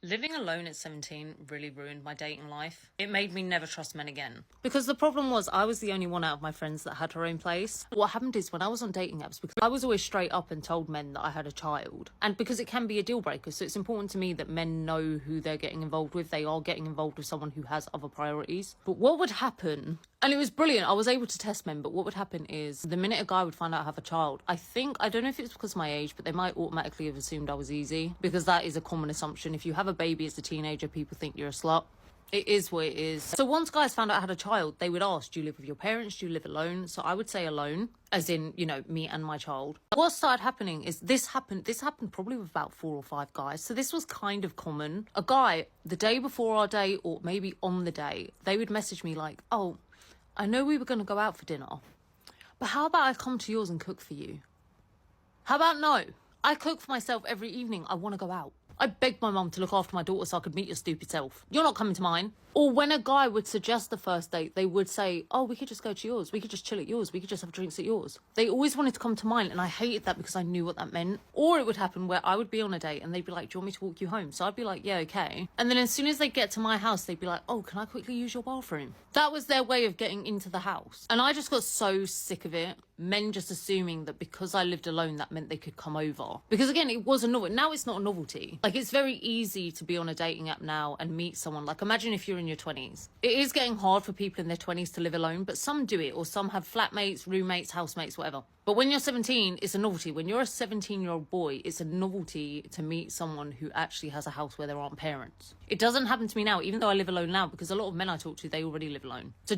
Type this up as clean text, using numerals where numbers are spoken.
Living alone at 17 really ruined my dating life. It made me never trust men again. Because the problem was I was the only one out of my friends that had her own place. What happened is when I was on dating apps, because I was always straight up and told men that I had a child. And because it can be a deal breaker, so it's important to me that men know who they're getting involved with. They are getting involved with someone who has other priorities. But what would happen, and it was brilliant, I was able to test men, but what would happen is the minute a guy would find out I have a child, I don't know if it's because of my age, but they might automatically have assumed I was easy, because that is a common assumption. If you have a baby as a teenager, people think you're a slut. It is what it is. So once guys found out I had a child, they would ask, do you live with your parents? Do you live alone? So I would say alone, as in, you know, me and my child. What started happening is this happened probably with about 4 or 5 guys. So this was kind of common. A guy, the day before our date, or maybe on the day, they would message me like, oh, I know we were going to go out for dinner, but how about I come to yours and cook for you? How about no? I cook for myself every evening. I want to go out. I begged my mum to look after my daughter so I could meet your stupid self. You're not coming to mine. Or when a guy would suggest the first date, they would say, oh, we could just go to yours. We could just chill at yours. We could just have drinks at yours. They always wanted to come to mine, and I hated that because I knew what that meant. Or it would happen where I would be on a date and they'd be like, do you want me to walk you home? So I'd be like, yeah, okay. And then as soon as they get to my house, they'd be like, oh, can I quickly use your bathroom? That was their way of getting into the house. And I just got so sick of it. Men just assuming that because I lived alone, that meant they could come over. Because again, it was a novelty. Now it's not a novelty. Like, it's very easy to be on a dating app now and meet someone. Like, imagine if you're in your 20s. It is getting hard for people in their 20s to live alone, but some do it, or some have flatmates, roommates, housemates, whatever. But when you're 17, it's a novelty. When you're a 17-year-old boy, it's a novelty to meet someone who actually has a house where there aren't parents. It doesn't happen to me now, even though I live alone now, because a lot of men I talk to, they already live alone. So